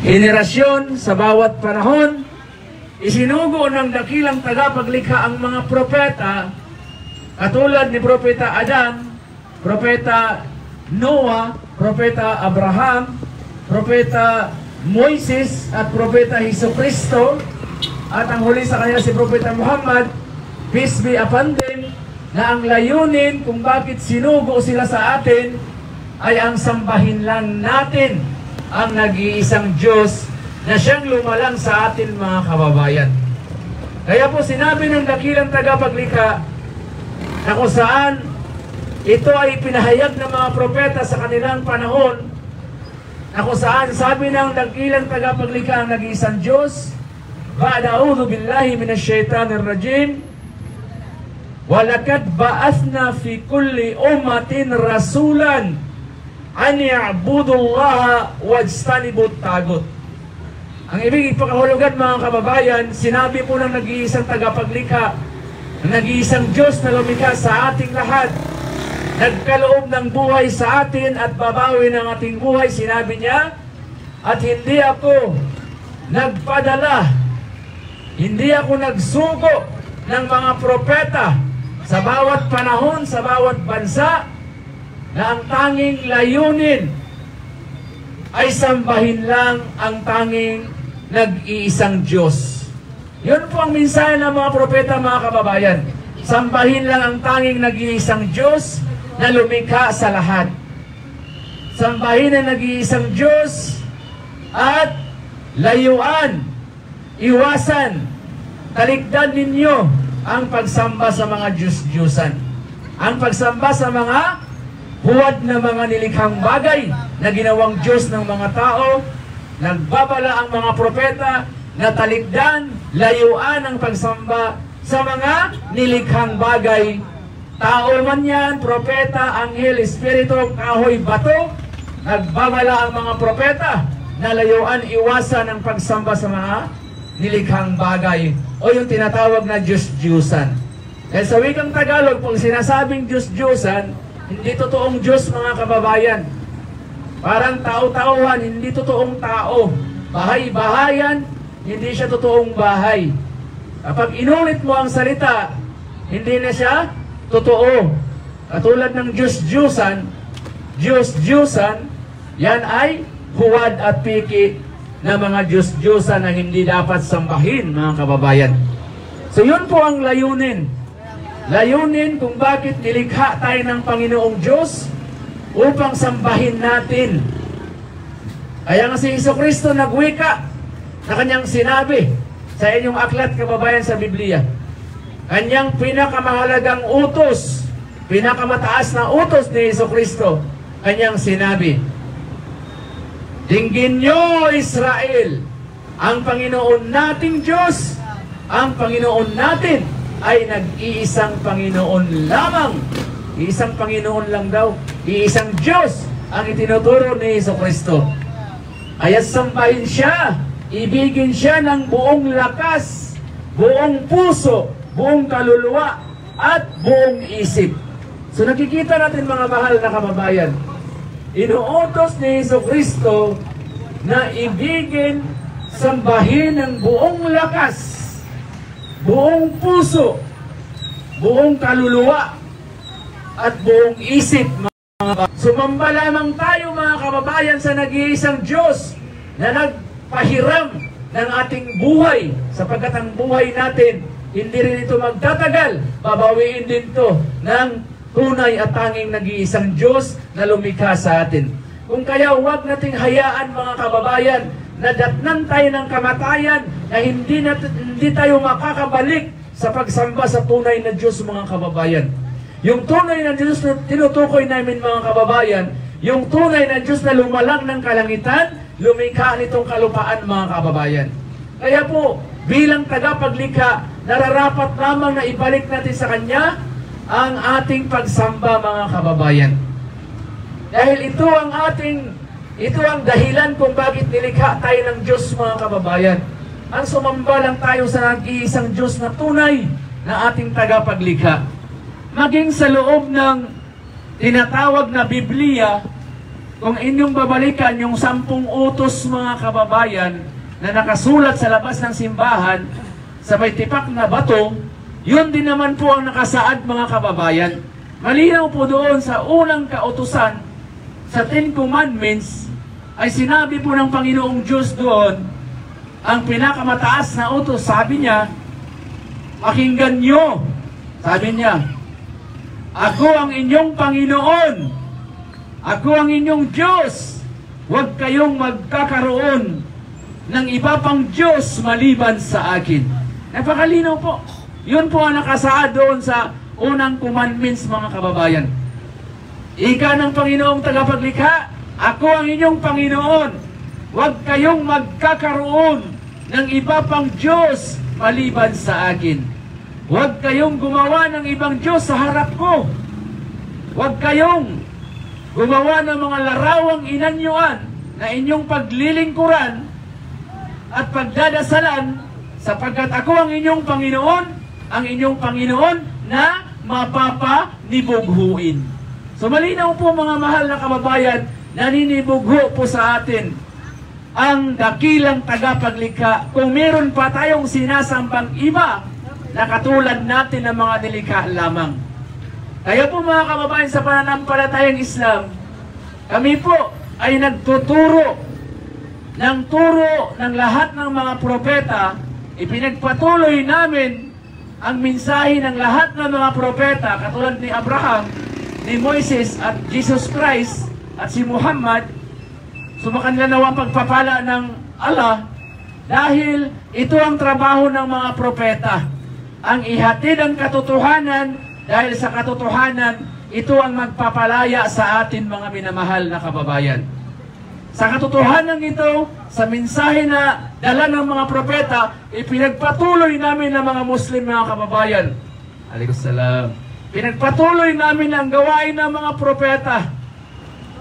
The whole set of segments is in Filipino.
henerasyon sa bawat panahon, isinugo ng dakilang tagapaglikha ang mga propeta, katulad ni Propeta Adan, Propeta Noah, Propeta Abraham, Propeta Moises at Propeta Jesucristo, at ang huli sa kanya si Propeta Muhammad, peace be upon them, na ang layunin kung bakit sinugo sila sa atin ay ang sambahin lang natin ang nag-iisang Diyos na siyang lumalang sa atin, mga kababayan. Kaya po sinabi ng dakilang tagapaglikha na kung saan ito ay pinahayag ng mga propeta sa kanilang panahon, na kung saan sabi ng dakilang tagapaglikha ang nag-iisang Diyos, Ba'da'udhu billahi minasyaitanir rajim, walakad ba'athna fi kulli ummatin rasulan an ya'budullaha wajtanibut tagut. Ang ibig ipakahulugan, mga kababayan, sinabi po ng nag-iisang tagapaglikha, ng nag-iisang Diyos na lumikha sa ating lahat, nagkaloob ng buhay sa atin at babawi ng ating buhay, sinabi niya, at hindi ako nagpadala, hindi ako nagsugo ng mga propeta sa bawat panahon, sa bawat bansa, na ang tanging layunin ay sambahin lang ang tanging nag-iisang Diyos. Yun po ang mensahe ng mga propeta, mga kababayan. Sambahin lang ang tanging nag-iisang Diyos na lumikha sa lahat. Sambahin ang nag-iisang Diyos at layuan, iwasan, talikdan ninyo ang pagsamba sa mga Diyos-Diyusan. Ang pagsamba sa mga huwad na mga nilikhang bagay na ginawang Diyos ng mga tao. Nagbabala ang mga propeta na talikdan, layuan ang pagsamba sa mga nilikhang bagay. Tao man yan, propeta, anghel, espiritu, kahoy, bato. Nagbabala ang mga propeta na layuan, iwasan ang pagsamba sa mga nilikhang bagay o yung tinatawag na Diyos-Diyusan. Dahil sa wikang Tagalog, kung sinasabing Diyos-Diyusan, hindi totoong Diyos, mga kababayan. Parang tao-tauhan, hindi totoong tao. Bahay-bahayan, hindi siya totoong bahay. Kapag inulit mo ang salita, hindi na siya totoo. Katulad ng Diyos-Diyusan, Diyos-Diyusan, yan ay huwad at piki na mga Diyos-Diyusan na hindi dapat sambahin, mga kababayan. So yun po ang layunin. Layunin kung bakit nilikha tayo ng Panginoong Diyos upang sambahin natin. Kaya nga si Jesucristo nagwika na kanyang sinabi sa inyong aklat, kababayan, sa Biblia. Kanyang pinakamahalagang utos, pinakamataas na utos ni Jesucristo, kanyang sinabi, dinggin nyo, Israel, ang Panginoon nating Diyos, ang Panginoon natin ay nag-iisang Panginoon lamang. Iisang Panginoon lang daw. Iisang Diyos ang itinuturo ni Jesucristo. Kaya sambahin siya, ibigin siya ng buong lakas, buong puso, buong kaluluwa, at buong isip. So nakikita natin, mga mahal na kababayan, inuutos ni Jesucristo na ibigin, sambahin ng buong lakas, buong puso, buong kaluluwa, at buong isip. Sumamba lamang tayo, mga kababayan, sa nag-iisang Diyos na nagpahiram ng ating buhay, sapagkat ang buhay natin hindi rin ito magtatagal. Babawiin din ito ng tunay at tanging nag-iisang Diyos na lumikha sa atin. Kung kaya huwag nating hayaan, mga kababayan, na datnan tayo ng kamatayan, na hindi tayo makakabalik sa pagsamba sa tunay na Diyos, mga kababayan. Yung tunay na Diyos na tinutukoy namin, mga kababayan, yung tunay na Diyos na lumalang ng kalangitan, lumikha nitong kalupaan, mga kababayan. Kaya po, bilang tagapaglikha, nararapat lamang na ibalik natin sa Kanya ang ating pagsamba, mga kababayan. Dahil ito ang dahilan kung bakit nilikha tayo ng Diyos, mga kababayan. Ang sumamba lang tayo sa nag-iisang Diyos na tunay na ating tagapaglikha. Maging sa loob ng tinatawag na Biblia, kung inyong babalikan yung 10 utos mga kababayan na nakasulat sa labas ng simbahan sa may tipak na bato, yun din naman po ang nakasaad mga kababayan. Malinaw po doon sa unang kautusan sa 10 Commandments ay sinabi po ng Panginoong Diyos doon, ang pinakamataas na utos, sabi niya, pakinggan nyo, sabi niya, ako ang inyong Panginoon, ako ang inyong Diyos, huwag kayong magkakaroon ng iba pang Diyos maliban sa akin. Napakalinaw po. Yun po ang nakasaad doon sa unang commandments mga kababayan. Ika ng Panginoong tagapaglikha, ako ang inyong Panginoon, huwag kayong magkakaroon ng iba pang Diyos maliban sa akin. Huwag kayong gumawa ng ibang Diyos sa harap ko. Huwag kayong gumawa ng mga larawang inanyuan na inyong paglilingkuran at pagdadasalan, sapagkat ako ang inyong Panginoon na mapapanibughuin. So malinaw po mga mahal na kababayan, naninibugho po sa atin ang dakilang tagapaglikha. Kung meron pa tayong sinasambang iba na katulad natin ng mga nilikha lamang. Kaya po mga kababayan, sa pananampalatayang Islam, kami po ay nagtuturo ng turo ng lahat ng mga propeta. Ipinagpatuloy namin ang mensahe ng lahat ng mga propeta katulad ni Abraham, ni Moises at Jesus Christ at si Muhammad. Sumakanila nawa ang pagpapala ng Allah dahil ito ang trabaho ng mga propeta, ang ihatid ang katotohanan, dahil sa katotohanan ito ang magpapalaya sa atin mga minamahal na kababayan. Sa katotohanan ito, sa mensahe na dala ng mga propeta, ipinagpatuloy namin ng mga Muslim mga kababayan. Alaikumussalam. Pinagpatuloy namin ang gawain ng mga propeta,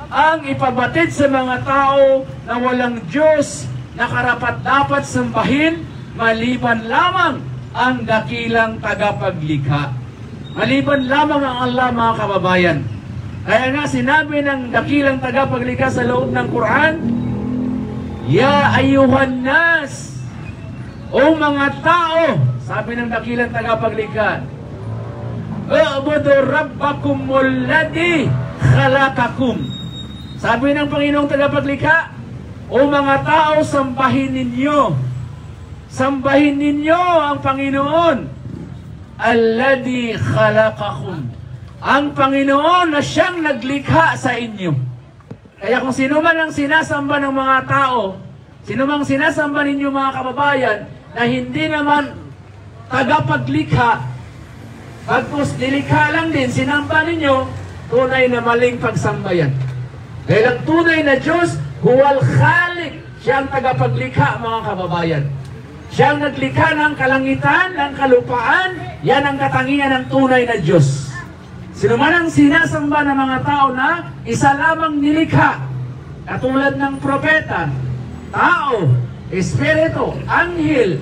ang ipabatid sa mga tao na walang Diyos na karapat-dapat sambahin maliban lamang ang dakilang tagapaglikha. Maliban lamang ang Allah mga kababayan. Kaya nga sinabi ng dakilang tagapaglikha sa loob ng Quran, Ya ayuhan nas, o mga tao, sabi ng dakilang tagapaglikha, U'budu rabbakumul ladzi khalaqakum. Sabi ng Panginoong tagapaglikha, o mga tao, sambahin ninyo. Sambahin ninyo ang Panginoon. Alladzi khalaqakum. Ang Panginoon na siyang naglikha sa inyo. Kaya kung sino man ang sinasamba ng mga tao, sino mang sinasamba ninyo mga kababayan, na hindi naman tagapaglikha, pagpus nilikha lang din, sinamba ninyo, tunay na maling pagsambayan. Dahil ang tunay na Diyos, Huwal Khalik, siya ang tagapaglikha mga kababayan. Siya ang naglikha ng kalangitan, ng kalupaan, yan ang katangian ng tunay na Diyos. Sino man ang sinasamba ng mga tao na isa lamang nilikha, katulad ng propeta, tao, espiritu, anghel,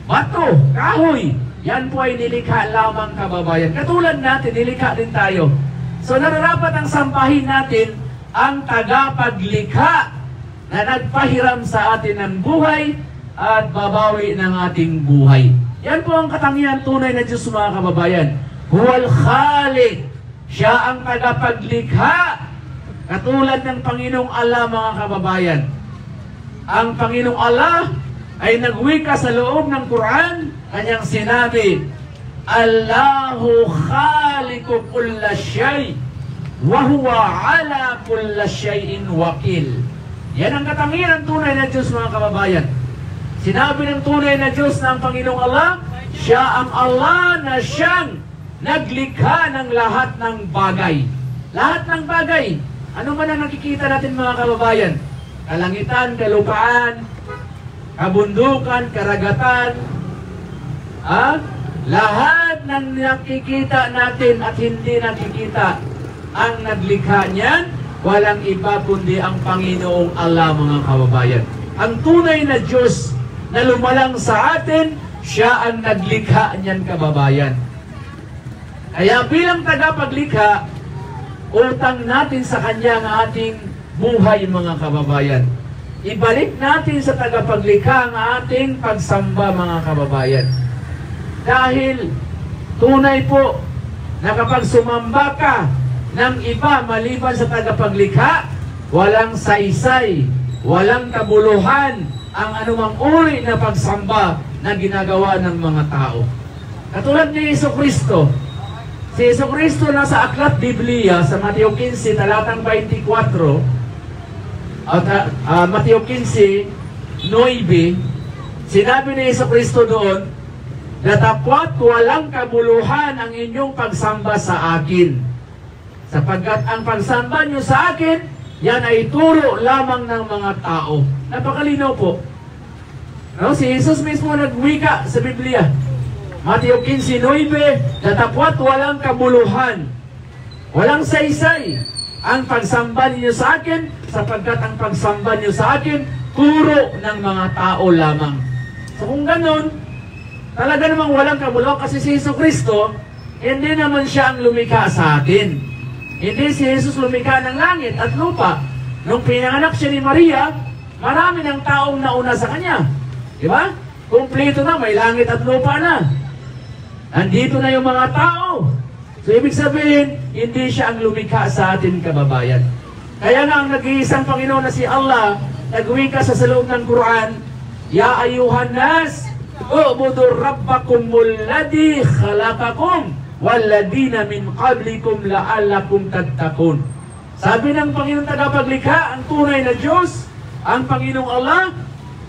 bato, kahoy, yan po ay nilikha lamang kababayan. Katulad natin, nilikha din tayo. So nararapat ang sambahin natin ang tagapaglikha na nagpahiram sa atin ng buhay at babawi ng ating buhay. Yan po ang katangian tunay na Diyos mga kababayan. Huwal Khalik, siya ang tagapaglikha, katulad ng Panginoong Allah mga kababayan. Ang Panginoong Allah ay nagwika sa loob ng Quran, kanyang sinabi, Allahu khaliqu kulla shay, wa huwa ala kulla shay'in wakil. Yan ang katangian ng tunay na Diyos mga kababayan. Sinabi ng tunay na Diyos ng Panginoong Allah, siya ang Allah na siyang naglikha ng lahat ng bagay. Lahat ng bagay. Ano man ang nakikita natin mga kababayan? Kalangitan, kalupaan, kabundukan, karagatan, lahat ng nakikita natin at hindi nakikita, ang naglikha niyan, walang iba kundi ang Panginoong Allah mga kababayan. Ang tunay na Diyos na lumalang sa atin, siya ang naglikha niyan kababayan. Kaya bilang tagapaglikha, utang natin sa Kanya ang ating buhay, mga kababayan. Ibalik natin sa tagapaglikha ang ating pagsamba, mga kababayan. Dahil tunay po na kapag sumamba ka ng iba maliban sa tagapaglikha, walang saysay, walang kabuluhan ang anumang uri na pagsamba na ginagawa ng mga tao. Katulad ni Jesucristo. Si Jesucristo nasa Aklat Biblia sa Mateo 15, talatang 24, at Mateo 15, 9, sinabi ni Jesucristo doon, datapwat walang kabuluhan ang inyong pagsamba sa akin, sapagkat ang pagsamba nyo sa akin, yan ay turo lamang ng mga tao. Napakalinaw po. No? Si Jesus mismo nagwika sa Biblia. Mateo 15:9, datapwat walang kabuluhan, walang saysay ang pagsamba ninyo sa akin, sapagkat ang pagsamba niyo sa akin, turo ng mga tao lamang. So kung ganun, talaga namang walang kabuluhan, kasi si Jesucristo, hindi naman siya ang lumikha sa atin. Hindi si Jesus lumikha ng langit at lupa. Nung pinanganak siya ni Maria, marami ng taong nauna sa kanya. Di ba? Kumplito na, may langit at lupa na. Andito na yung mga tao. So, ibig sabihin, hindi siya ang lumikha sa atin, kababayan. Kaya nga ang nag-iisang Panginoon na si Allah, nagwika sa loob ng Quran, Ya ayuhan nas, u'budu rabbakumul ladhi khalaqakum walladina min qablikum la'allakum tattaqun. Sabi ng Panginoon tagapaglikha, ang tunay na Diyos, ang Panginoong Allah,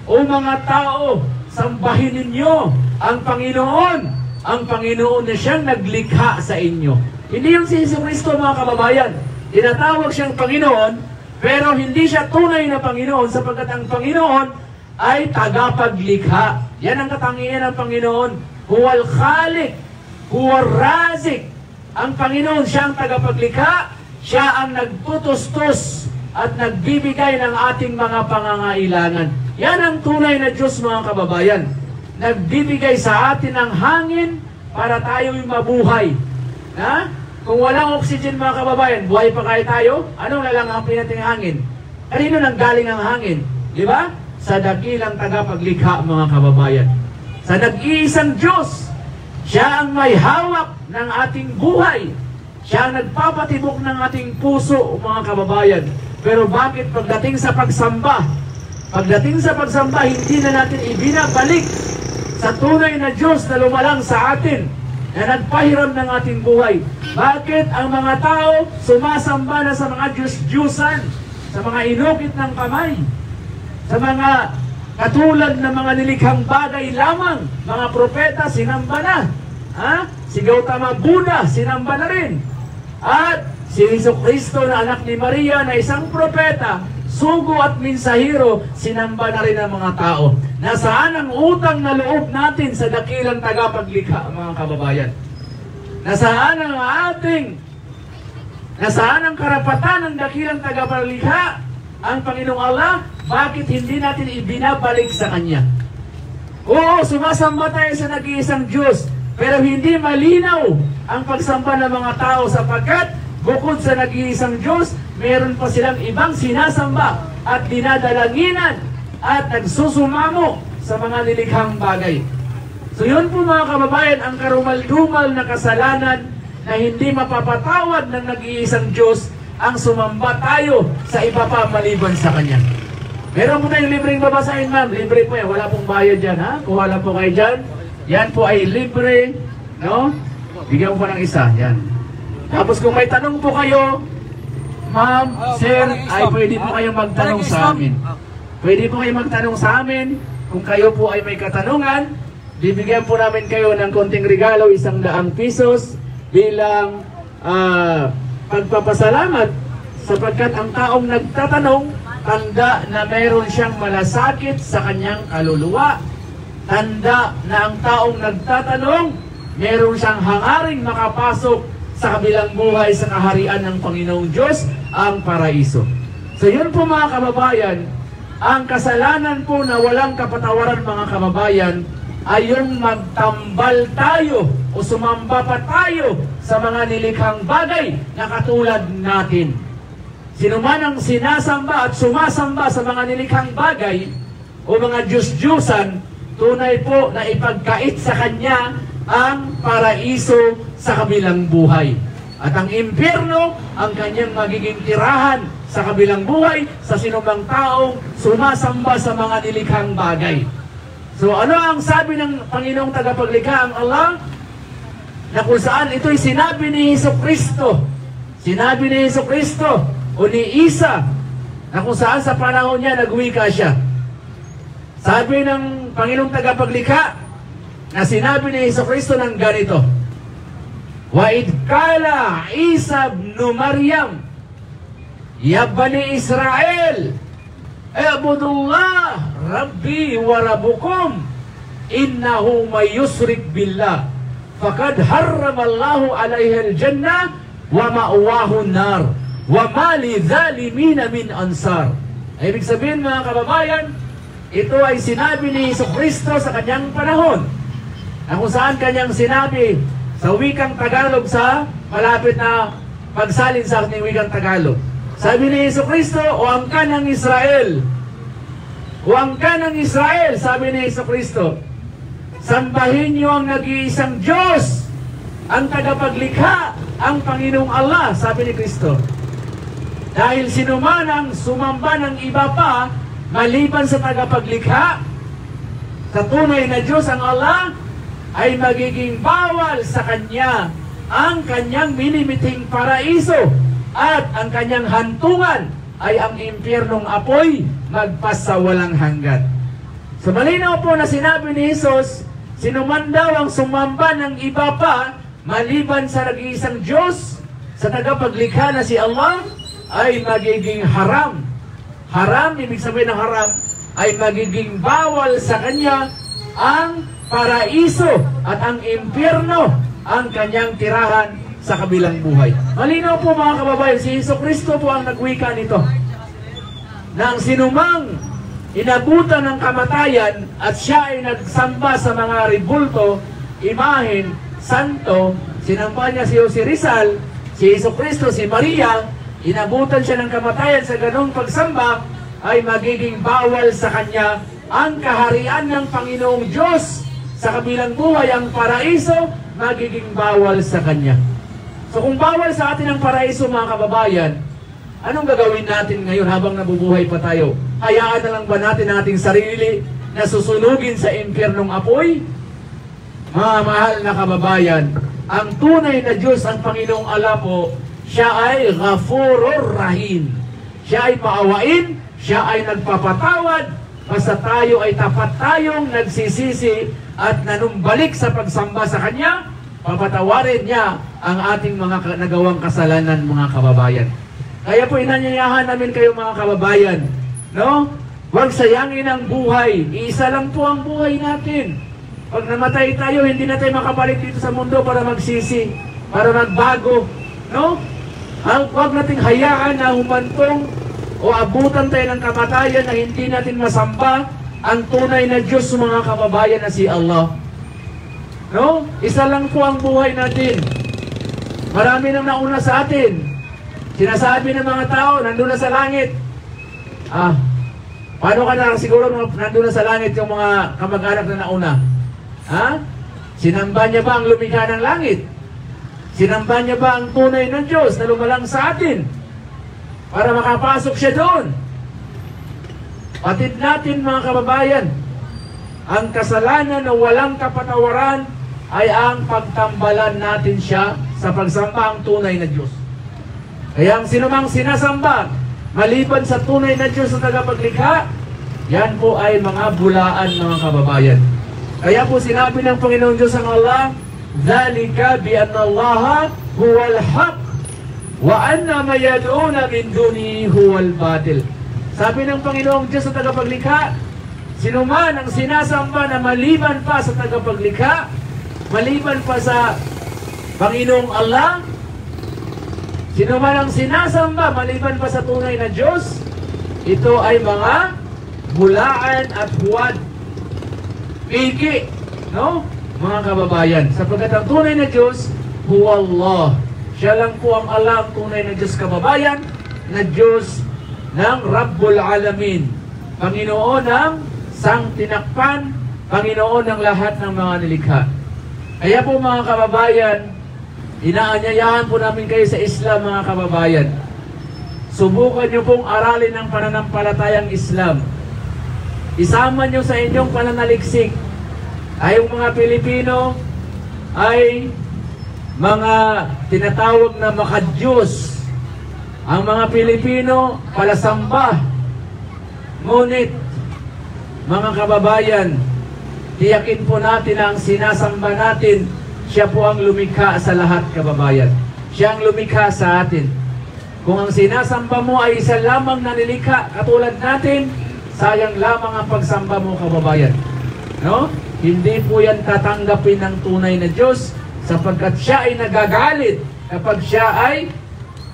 o mga tao, sambahin ninyo ang Panginoon na siyang naglikha sa inyo. Hindi yung si Jesucristo, mga kababayan. Tinatawag siyang Panginoon, pero hindi siya tunay na Panginoon, sapagkat ang Panginoon ay tagapaglikha. Yan ang katangian ng Panginoon. Huwal Khaliq, huwal Razik. Ang Panginoon, siyang tagapaglikha, siya ang nagtutustos at nagbibigay ng ating mga pangangailangan. Yan ang tunay na Diyos, mga kababayan. Nagbibigay sa atin ng hangin para tayo'y mabuhay. Ha? Kung walang oxygen, mga kababayan, buhay pa kaya tayo? Anong lalangapin natin ang hangin? Kanino nang galing ang hangin? Di ba? Sa dakilang tagapaglikha, mga kababayan. Sa nag-iisang Diyos, siya ang may hawak ng ating buhay. Siya ang nagpapatibok ng ating puso, mga kababayan. Pero bakit pagdating sa pagsamba, hindi na natin ibinabalik sa tunay na Diyos na lumalang sa atin, na nagpahiram ng ating buhay? Bakit ang mga tao sumasamba na sa mga Diyos-Diyusan, sa mga inukit ng kamay, sa mga katulad ng mga nilikhang bagay lamang? Mga propeta, sinamba na. Ha? Si Gautama Buddha, sinamba na rin. At si Jesucristo na anak ni Maria na isang propeta, sugo at minsahiro, sinamba na rin ang mga tao. Nasaan ang utang na loob natin sa dakilang tagapaglikha, mga kababayan? Nasaan ang karapatan ng dakilang tagapaglikha, ang Panginoong Allah? Bakit hindi natin ibinabalik sa Kanya? Oo, sumasamba tayo sa nag-iisang Diyos, pero hindi malinaw ang pagsamba ng mga tao, sapagkat bukod sa nag-iisang Diyos, meron pa silang ibang sinasamba at dinadalanginan at nagsusumamo sa mga nilikhang bagay. So yun po, mga kababayan, ang karumal-dumal na kasalanan na hindi mapapatawad ng nag-iisang Diyos, ang sumamba tayo sa iba pa maliban sa Kanya. Meron po tayong libreng babasahin, ma'am. Libre po yan. Wala pong bayad dyan, ha? Kuha lang po kayo dyan. Yan po ay libre, no? Bigyan po ng isa. Yan. Tapos kung may tanong po kayo, ma'am, sir, ay pwede po kayong magtanong sa amin. Pwede po kayong magtanong sa amin. Kung kayo po ay may katanungan, bibigyan po namin kayo ng konting regalo, 100 pesos, bilang pagpapasalamat, sapagkat ang taong nagtatanong, tanda na mayroon siyang malasakit sa kanyang kaluluwa. Tanda na ang taong nagtatanong, mayroon siyang hangaring makapasok sa kabilang buhay sa kaharian ng Panginoong Diyos, ang paraiso. So yun po, mga kababayan, ang kasalanan po na walang kapatawaran, mga kababayan, ay yung magtambal tayo o sumamba pa tayo sa mga nilikhang bagay na katulad natin. Sino man ang sinasamba at sumasamba sa mga nilikhang bagay o mga Diyos-Diyusan, tunay po na ipagkait sa Kanya ang paraiso sa kabilang buhay. At ang impyerno, ang kanyang magiging tirahan sa kabilang buhay sa sinumang taong sumasamba sa mga nilikhang bagay. So ano ang sabi ng Panginoong tagapaglikha, ang Allah? Na kung saan ito'y sinabi ni Hesukristo. Sinabi ni Hesukristo o ni Isa na kung saan sa panahon niya nagwika siya. Sabi ng Panginoong tagapaglikha na sinabi ni Hesukristo ng ganito, wa idh qala Isa ibn Maryam ya bani Israel i'budullah rabbi wa rabbukum innahu may yusrik billah faqad harramallahu alayhi al-jannah wa ma'wahu an-nar wa ma lidh-dhalimin min ansar. Ibig sabihin mga kababayan, ito ay sinabi ni Hesukristo sa kanyang panahon, na kung saan kanyang sinabi sa wikang Tagalog sa malapit na pagsalin sa ating wikang Tagalog. Sabi ni Hesukristo, o angkan ng Israel. O angkan ng Israel, sabi ni Hesukristo, sambahin niyo ang nag-iisang Diyos, ang tagapaglikha, ang Panginoong Allah, sabi ni Kristo. Dahil sino man ang sumamba ng iba pa, maliban sa tagapaglikha, sa tunay na Diyos ang Allah, ay magiging bawal sa Kanya ang Kanyang minimiting paraiso at ang Kanyang hantungan ay ang impyernong apoy magpasawalang hanggan. So malinaw po na sinabi ni Jesus, sino man daw ang sumamba ng iba pa maliban sa nag-iisang Diyos, sa tagapaglikha na si Allah, ay magiging haram. Haram, ibig sabihin ng haram, ay magiging bawal sa Kanya ang paraiso at ang impyerno ang kanyang tirahan sa kabilang buhay. Malinaw po mga kababayan, si Hesukristo po ang nagwika nito. Na ang sinumang inabutan ng kamatayan at siya ay nagsamba sa mga ribulto, imahen, santo, sinamba niya si Jose Rizal, si Hesukristo, si Maria, inabutan siya ng kamatayan sa ganong pagsamba, ay magiging bawal sa kanya ang kaharian ng Panginoong Diyos. Sa kabilang buhay, ang paraiso, magiging bawal sa Kanya. So kung bawal sa atin ang paraiso mga kababayan, anong gagawin natin ngayon habang nabubuhay pa tayo? Hayaan na lang ba natin ang ating sarili na susunugin sa impyernong apoy? Mga mahal na kababayan, ang tunay na Diyos, ang Panginoong Allah po, siya ay Ghafurur Rahim. Siya ay maawain, siya ay nagpapatawad, basta tayo ay tapat tayong nagsisisi at nanumbalik sa pagsamba sa Kanya, papatawarin niya ang ating mga nagawang kasalanan, mga kababayan. Kaya po inanyayahan namin kayo mga kababayan, no? Huwag sayangin ang buhay. Iisa lang po ang buhay natin. Pag namatay tayo, hindi na tayo makabalik dito sa mundo para magsisi, para magbago, no? Huwag nating hayaan na humantong o abutan tayo ng kamatayan na hindi natin masamba ang tunay na Diyos, mga kababayan, na si Allah. No? Isa lang po ang buhay natin. Marami nang nauna sa atin. Sinasabi ng mga tao, nandun na sa langit. Paano ka na siguro nandun na sa langit yung mga kamag-anak na nauna? Sinamba niya ba ang lumikha ng langit? Sinamba niya ba ang tunay ng Diyos na lumalang sa atin para makapasok siya doon? Patid natin mga kababayan, ang kasalanan na walang kapatawaran ay ang pagtambalan natin siya sa pagsamba ang tunay na Diyos. Kaya ang sinumang sinasamba maliban sa tunay na Diyos na tagapaglikha, yan po ay mga bulaan mga kababayan. Kaya po sinabi ng Panginoong Diyos ang Allah, "Dhalika bi anna Allah huwal haq wa anna ma yad'una min dunihi huwal batil." Sabi ng Panginoong Diyos sa tagapaglikha, sino man ang sinasamba na maliban pa sa tagapaglikha, maliban pa sa Panginoong Allah, sino man ang sinasamba maliban pa sa tunay na Diyos, ito ay mga bulaan at huwad. Piki, no? Mga kababayan, sapagkat ang tunay na Diyos, huwa Allah. Siya lang po ang Allah, ang tunay na Diyos, kababayan, na Diyos ng Rabbul Alamin, Panginoon ng sangtinakpan, Panginoon ng lahat ng mga nilikha. Kaya po mga kababayan, inaanyayahan po namin kayo sa Islam mga kababayan. Subukan nyo pong aralin ang pananampalatayang Islam. Isama nyo sa inyong pananaliksik. Tayong mga Pilipino ay mga tinatawag na makadiyos. Ang mga Pilipino palasamba. Ngunit, mga kababayan, tiyakin po natin na ang sinasamba natin, siya po ang lumikha sa lahat, kababayan. Siya ang lumikha sa atin. Kung ang sinasamba mo ay isa lamang na nilikha, katulad natin, sayang lamang ang pagsamba mo, kababayan. No? Hindi po yan tatanggapin ng tunay na Diyos, sapagkat siya ay nagagalit kapag siya ay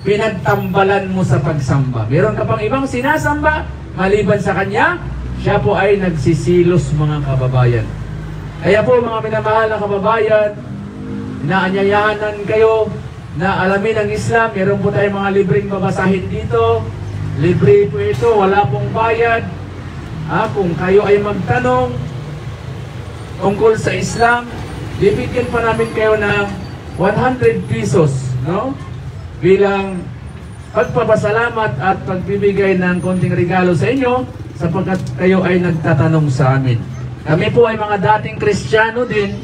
pinagtambalan mo sa pagsamba. Meron ka pang ibang sinasamba, maliban sa Kanya, siya po ay nagsisilos, mga kababayan. Kaya po mga minamahal na kababayan, inaanyayahan kayo na alamin ang Islam. Meron po tayong mga libreng babasahin dito. Libre po ito, wala pong bayad. Kung kayo ay magtanong tungkol sa Islam, bibigyan pa namin kayo ng 100 pesos, no? Bilang pagpapasalamat at pagbibigay ng konting regalo sa inyo sapagkat kayo ay nagtatanong sa amin. Kami po ay mga dating Kristiyano din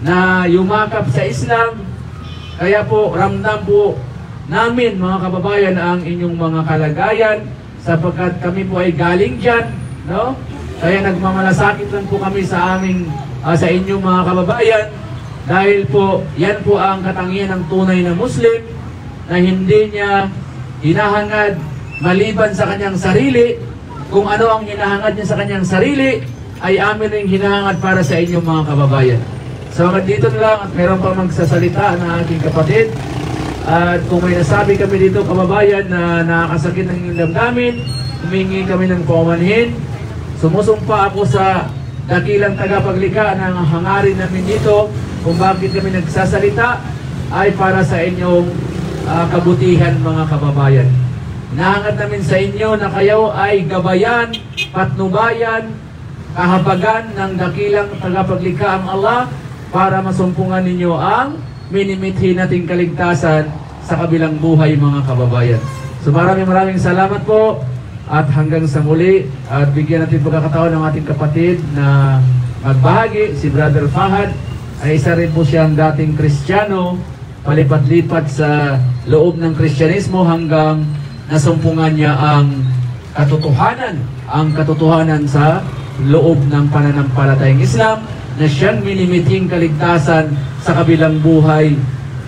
na yumakap sa Islam. Kaya po ramdam po namin mga kababayan ang inyong mga kalagayan sapagkat kami po ay galing dyan, no? Kaya nagmamalasakit lang po kami sa aming sa inyong mga kababayan dahil po yan po ang katangian ng tunay na Muslim na hindi niya hinahangad maliban sa kanyang sarili. Kung ano ang hinahangad niya sa kanyang sarili ay amin ring hinahangad para sa inyong mga kababayan. So hanggang dito na lang at meron pa magsasalita na aking kapatid. At kung may nasabi kami dito kababayan na nakakasakit ng inyong damdamin, humingi kami ng paumanhin. Sumusumpa ako sa dakilang tagapaglikha ng hangarin namin dito kung bakit kami nagsasalita ay para sa inyong kabutihan mga kababayan. Hinahangad namin sa inyo na kayo ay gabayan, patnubayan, kahabagan ng dakilang tagapaglikha ang Allah para masumpungan ninyo ang minimithi nating kaligtasan sa kabilang buhay mga kababayan. So maraming salamat po at hanggang sa muli at bigyan natin pagkakataon ng ating kapatid na magbahagi. Si Brother Fahad ay isa rin po siyang dating Kristiyano, palipat-lipat sa loob ng Kristyanismo hanggang nasumpungan niya ang katotohanan sa loob ng pananampalatayang Islam na siyang minimiting kaligtasan sa kabilang buhay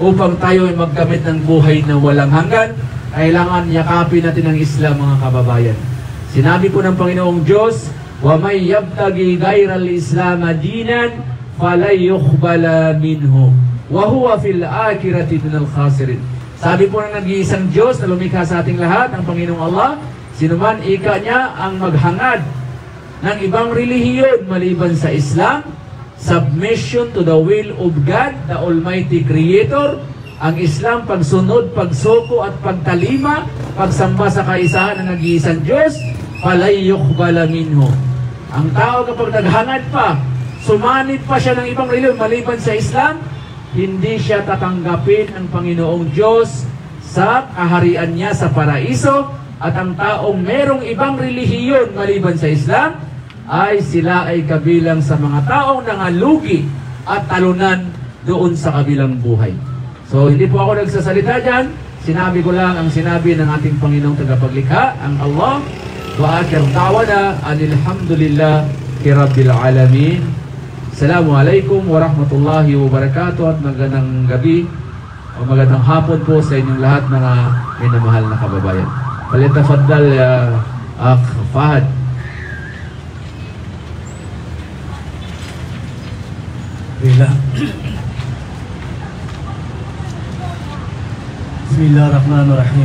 upang tayo ay magkamit ng buhay na walang hanggan. Kailangan yakapin natin ang Islam mga kababayan. Sinabi po ng Panginoong Diyos, wa may yabtagi ghayral Islam dinan falay yuqbala minhu wa huwa fil akhirati minal khasirin. Sabi po ng nag-iisang Diyos na lumikha sa ating lahat, ang Panginoong Allah, sinuman ika niya ang maghangad ng ibang relihiyon maliban sa Islam, submission to the will of God, the Almighty Creator. Ang Islam, pagsunod, pagsuko at pagtalima, pagsamba sa kaisahan ng nag-iisang Diyos, falay yuqbala minhu. Ang tao kapag naghangad pa, sumanit pa siya ng ibang relihiyon maliban sa Islam, hindi siya tatanggapin ng Panginoong Diyos sa kaharian niya sa paraiso. At ang taong merong ibang relihiyon maliban sa Islam, ay sila ay kabilang sa mga taong nangalugi at talunan doon sa kabilang buhay. So hindi po ako nagsasalita dyan. Sinabi ko lang ang sinabi ng ating Panginoong tagapaglikha, ang Allah. Wa akhir da'wana alhamdulillah rabbil alamin. Assalamualaikum warahmatullahi wabarakatuh at magandang gabi o magandang hapon po sa inyong lahat mga minamahal na kababayan. Palitafaddal ya Akh Fahad. Bismillahirrahmanirrahim.